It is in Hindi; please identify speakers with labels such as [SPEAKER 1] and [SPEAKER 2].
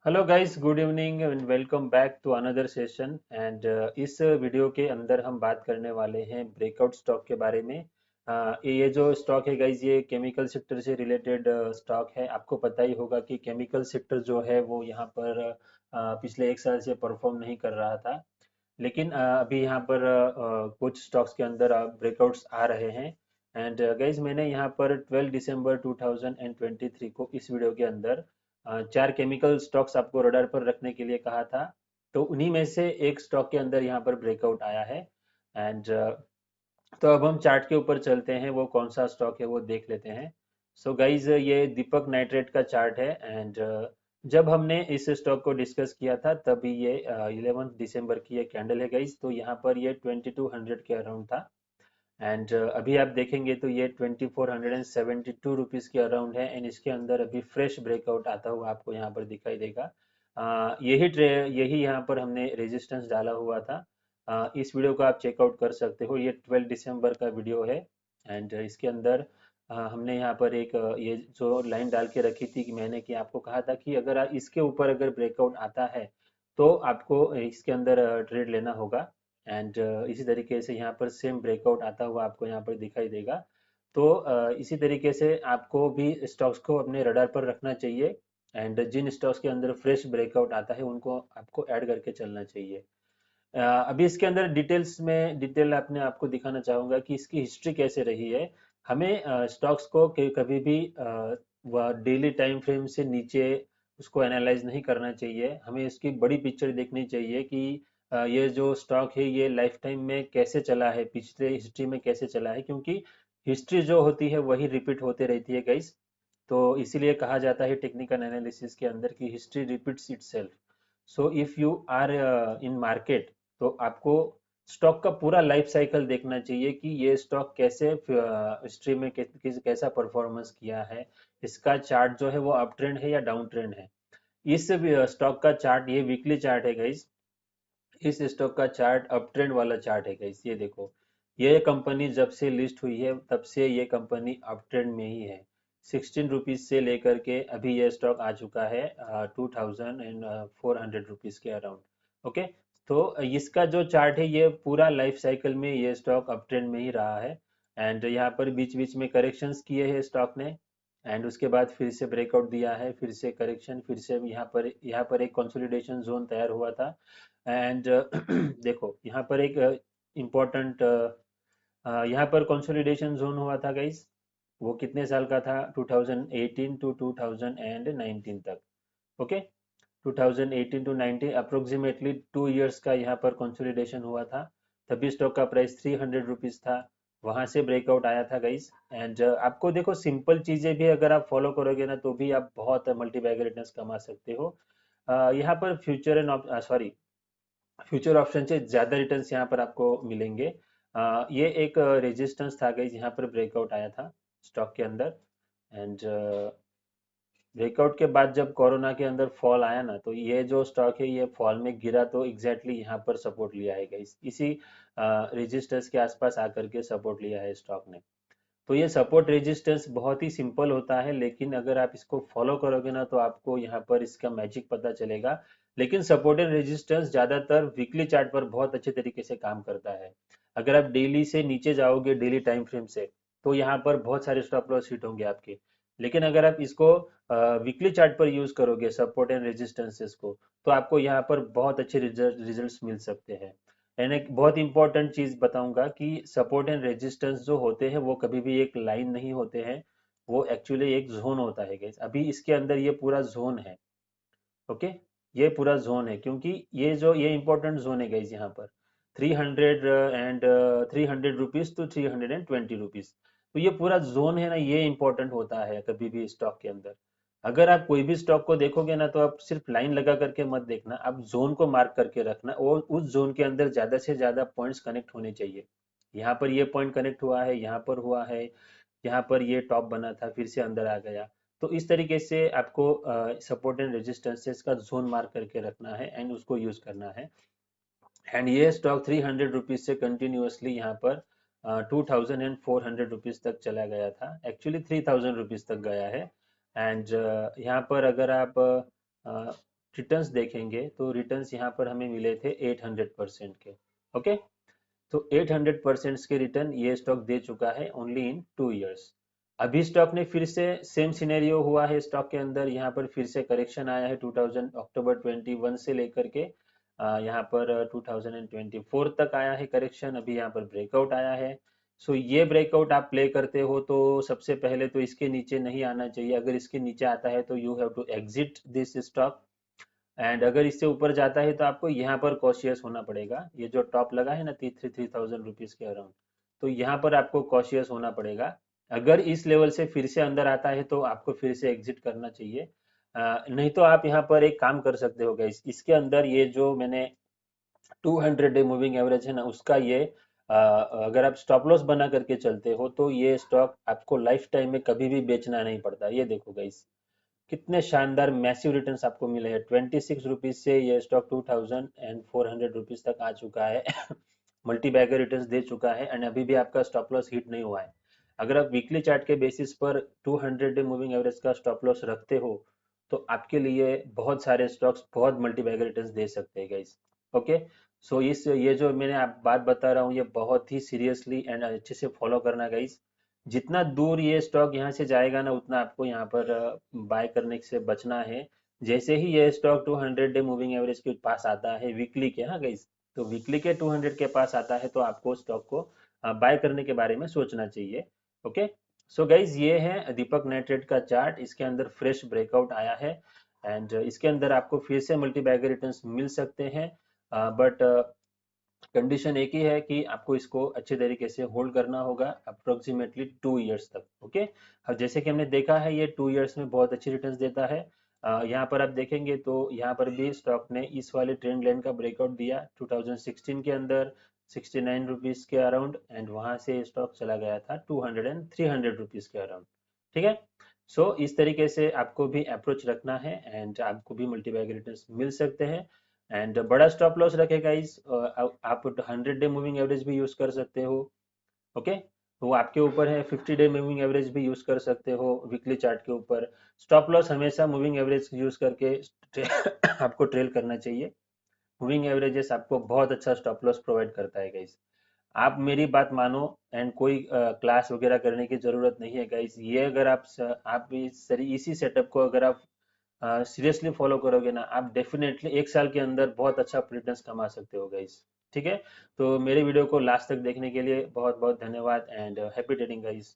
[SPEAKER 1] Hello guys, good evening and welcome back to another session. And इस वीडियो के अंदर हम बात करने वाले हैं ब्रेकआउट स्टॉक के बारे में। ये जो स्टॉक है गाइस, ये केमिकल सेक्टर से रिलेटेड स्टॉक है। आपको पता ही होगा कि केमिकल सेक्टर जो है वो यहाँ पर पिछले एक साल से परफॉर्म नहीं कर रहा था। लेकिन अभी यहाँ पर कुछ स्टॉक्स के अंदर ब्रेकआउट्स आ रहे हैं। एंड गाइज, मैंने यहाँ पर 12 दिसंबर 2023 को इस वीडियो के अंदर चार केमिकल स्टॉक्स आपको रडार पर रखने के लिए कहा था। तो उन्हीं में से एक स्टॉक के अंदर यहाँ पर ब्रेकआउट आया है। एंड तो अब हम चार्ट के ऊपर चलते हैं, वो कौन सा स्टॉक है वो देख लेते हैं। सो गाइज, ये दीपक नाइट्रेट का चार्ट है। एंड जब हमने इस स्टॉक को डिस्कस किया था तभी ये 11 दिसंबर की ये कैंडल है गाइज। तो यहाँ पर ये 2200 के अराउंड था। एंड अभी आप देखेंगे तो ये 2472 रुपीज़ के अराउंड है। एंड इसके अंदर अभी फ्रेश ब्रेकआउट आता हुआ आपको यहाँ पर दिखाई देगा। यही यहाँ पर हमने रेजिस्टेंस डाला हुआ था। इस वीडियो को आप चेकआउट कर सकते हो, ये 12 दिसंबर का वीडियो है। एंड इसके अंदर हमने यहाँ पर एक ये जो लाइन डाल के रखी थी कि मैंने कि आपको कहा था कि अगर इसके ऊपर अगर ब्रेकआउट आता है तो आपको इसके अंदर ट्रेड लेना होगा। एंड इसी तरीके से यहाँ पर सेम ब्रेकआउट आता हुआ आपको यहाँ पर दिखाई देगा। तो इसी तरीके से आपको भी स्टॉक्स को अपने रडार पर रखना चाहिए। एंड जिन स्टॉक्स के अंदर फ्रेश ब्रेकआउट आता है उनको आपको ऐड करके चलना चाहिए। अभी इसके अंदर डिटेल आपने आपको दिखाना चाहूंगा कि इसकी हिस्ट्री कैसे रही है। हमें स्टॉक्स को कभी भी डेली टाइम फ्रेम से नीचे उसको एनालाइज नहीं करना चाहिए। हमें इसकी बड़ी पिक्चर देखनी चाहिए कि ये जो स्टॉक है ये लाइफ टाइम में कैसे चला है, पिछले हिस्ट्री में कैसे चला है, क्योंकि हिस्ट्री जो होती है वही रिपीट होते रहती है गाइस। तो इसीलिए कहा जाता है टेक्निकल एनालिसिस के अंदर कि history repeats itself. So if you are in market, तो आपको स्टॉक का पूरा लाइफ साइकिल देखना चाहिए कि ये स्टॉक कैसे हिस्ट्री में कैसा परफॉर्मेंस किया है। इसका चार्ट जो है वो अप ट्रेंड है या डाउन ट्रेंड है। इस स्टॉक का चार्ट, ये वीकली चार्ट है गाइस। इस स्टॉक का चार्ट अप ट्रेंड वाला चार्ट है गाइस, ये देखो। ये कंपनी जब से लिस्ट हुई है तब से ये कंपनी अप ट्रेंड में ही है। 16 रुपीज से लेकर के अभी ये स्टॉक आ चुका है 2400 रुपीज के अराउंड। ओके। तो इसका जो चार्ट है ये पूरा लाइफ साइकिल में ये स्टॉक अप ट्रेंड में ही रहा है। एंड यहाँ पर बीच बीच में करेक्शंस किए हैं स्टॉक ने। एंड उसके बाद फिर से ब्रेकआउट दिया है, फिर से करेक्शन, फिर से यहाँ पर एक कंसोलिडेशन जोन तैयार हुआ था। एंड देखो यहाँ पर एक इम्पोर्टेंट यहाँ पर कंसोलिडेशन जोन हुआ था गाइस। वो कितने साल का था? 2018 टू 2019 तक। ओके। 2018 टू 19 अप्रोक्सीमेटली 2 इयर्स का यहाँ पर कंसोलिडेशन हुआ था। तभी स्टॉक का प्राइस 300 रुपीज था। वहां से ब्रेकआउट आया था गाइस। एंड आपको देखो, सिंपल चीजें भी अगर आप फॉलो करोगे ना तो भी आप बहुत मल्टी बैग रिटर्न्स कमा सकते हो। यहाँ पर future and sorry future option से ज्यादा रिटर्न्स यहाँ पर आपको मिलेंगे। ये एक रेजिस्टेंस था गाइस, यहाँ पर ब्रेकआउट आया था स्टॉक के अंदर। एंड ब्रेकआउट के बाद जब कोरोना के अंदर फॉल आया ना, तो ये जो स्टॉक है ये फॉल में गिरा तो एग्जैक्टली यहाँ पर सपोर्ट लिया है गाइस, इसी रेजिस्टेंस के आसपास आकर के सपोर्ट लिया है स्टॉक ने। तो ये सपोर्ट रेजिस्टेंस बहुत ही सिंपल होता है, लेकिन अगर आप इसको फॉलो करोगे ना तो आपको यहाँ पर इसका मैजिक पता चलेगा। लेकिन सपोर्ट एंड रेजिस्टेंस ज्यादातर वीकली चार्ट पर बहुत अच्छे तरीके से काम करता है। अगर आप डेली से नीचे जाओगे, डेली टाइम फ्रेम से, तो यहाँ पर बहुत सारे स्टॉप लॉस हिट होंगे आपके। लेकिन अगर आप इसको वीकली चार्ट पर यूज करोगे, सपोर्ट एंड रेजिस्टेंसेस को, तो आपको यहाँ पर बहुत अच्छे रिजल्ट्स मिल सकते हैं। एंड एक बहुत इंपॉर्टेंट चीज बताऊंगा कि सपोर्ट एंड रेजिस्टेंस जो होते हैं वो कभी भी एक लाइन नहीं होते हैं। वो एक्चुअली एक जोन होता है गाइस। अभी इसके अंदर ये पूरा जोन है। ओके। ये पूरा जोन है, क्योंकि ये इंपॉर्टेंट जोन है गाइस यहाँ पर। 300 एंड 300 रुपीज टू 320 रुपीज। तो ये पूरा जोन है ना, ये इंपॉर्टेंट होता है कभी भी स्टॉक के अंदर। अगर आप कोई भी स्टॉक को देखोगे ना तो आप सिर्फ लाइन लगा करके मत देखना, आप जोन को मार्क करके रखना और उस जोन के अंदर ज्यादा से ज्यादा पॉइंट्स कनेक्ट होने चाहिए। यहाँ पर ये पॉइंट कनेक्ट हुआ है, यहाँ पर हुआ है, यहाँ पर ये टॉप बना था फिर से अंदर आ गया। तो इस तरीके से आपको सपोर्ट एंड रेजिस्टेंसेस का जोन मार्क करके रखना है एंड उसको यूज करना है। एंड ये स्टॉक 300 रुपीज से कंटिन्यूअसली यहाँ पर 2400 रुपीज तक चला गया था। एक्चुअली 3000 रुपीज तक गया है। एंड यहाँ पर अगर आप रिटर्न्स देखेंगे तो रिटर्न्स यहाँ पर हमें मिले थे 800% के। ओके, तो 800% के रिटर्न ये स्टॉक दे चुका है ओनली इन 2 इयर्स। अभी स्टॉक ने फिर से सेम सिनेरियो हुआ है स्टॉक के अंदर, यहाँ पर फिर से करेक्शन आया है 2000 अक्टूबर 21 से लेकर के यहाँ पर 2024 तक आया है करेक्शन। अभी यहाँ पर ब्रेकआउट आया है। सो ये ब्रेकआउट आप प्ले करते हो तो सबसे पहले तो इसके नीचे नहीं आना चाहिए। अगर इसके नीचे आता है तो you have to exit this stock, and अगर इससे ऊपर जाता है तो आपको यहाँ पर कॉशियस होना पड़ेगा। ये जो टॉप लगा है ना 3,000 रुपीज के अराउंड, तो यहाँ पर आपको कॉशियस होना पड़ेगा। अगर इस लेवल से फिर से अंदर आता है तो आपको फिर से एग्जिट करना चाहिए। नहीं तो आप यहाँ पर एक काम कर सकते हो गाइस, इसके अंदर ये जो मैंने 200 डे मूविंग एवरेज है ना उसका ये अगर आप स्टॉप लॉस बना करके चलते हो तो ये स्टॉक आपको लाइफ टाइम में कभी भी बेचना नहीं पड़ता। ये देखो गाइस, कितने शानदार मैसिव रिटर्न्स आपको मिले हैं। 26 रुपीज से ये स्टॉक 2,400 रुपीज तक आ चुका है। मल्टी बैगर रिटर्न्स दे चुका है एंड अभी भी आपका स्टॉप लॉस हिट नहीं हुआ है। अगर आप वीकली चार्ट के बेसिस पर 200 डे मूविंग एवरेज का स्टॉप लॉस रखते हो तो आपके लिए बहुत सारे स्टॉक्स बहुत मल्टी बैगर रिटर्न्स दे सकते हैं गाइस। ओके, सो इस ये जो मैंने आप बात बता रहा हूँ ये बहुत ही सीरियसली एंड अच्छे से फॉलो करना गाइस। जितना दूर ये स्टॉक यहाँ से जाएगा ना उतना आपको यहाँ पर बाय करने से बचना है। जैसे ही ये स्टॉक 200 डे मूविंग एवरेज के पास आता है वीकली के, हाँ गाइस, तो वीकली के 200 के पास आता है तो आपको स्टॉक को बाय करने के बारे में सोचना चाहिए। ओके, सो गाइस ये है दीपक नाइट्रेट का चार्ट। इसके अंदर फ्रेश ब्रेकआउट आया है एंड इसके अंदर आपको फिर से मल्टी बैगर रिटर्न्स मिल सकते हैं, बट कंडीशन एक ही है कि आपको इसको अच्छे तरीके से होल्ड करना होगा अप्रोक्सीमेटली 2 इयर्स तक। ओके, अब जैसे कि हमने देखा है ये 2 इयर्स में बहुत अच्छी रिटर्न्स देता है। यहाँ पर आप देखेंगे तो यहाँ पर भी स्टॉक ने इस वाले ट्रेंड लाइन का ब्रेकआउट दिया 2016 के अंदर 69 रुपीज के अराउंड, एंड वहां से स्टॉक चला गया था 200 एंड 300 रुपीज के अराउंड। ठीक है, सो इस तरीके से आपको भी अप्रोच रखना है एंड आपको भी मल्टी बैग रिटर्न्स मिल सकते हैं। एंड बड़ा स्टॉप लॉस रखेगा इस आप 100 डे मूविंग एवरेज भी यूज कर सकते हो। ओके, तो वो आपके ऊपर है। 50 डे मूविंग एवरेज भी यूज कर सकते हो वीकली चार्ट के ऊपर। स्टॉप लॉस हमेशा मूविंग एवरेज यूज करके आपको ट्रेल करना चाहिए। मूविंग एवरेजेस आपको बहुत अच्छा स्टॉप लॉस प्रोवाइड करता है गाइस। आप मेरी बात मानो एंड कोई क्लास वगैरह करने की जरूरत नहीं है गाइस। ये अगर आप इसी सेटअप को अगर आप सीरियसली फॉलो करोगे ना आप डेफिनेटली 1 साल के अंदर बहुत अच्छा रिटर्न्स कमा सकते हो गाइस। ठीक है, तो मेरे वीडियो को लास्ट तक देखने के लिए बहुत बहुत धन्यवाद एंड हैप्पी ट्रेडिंग गाइस।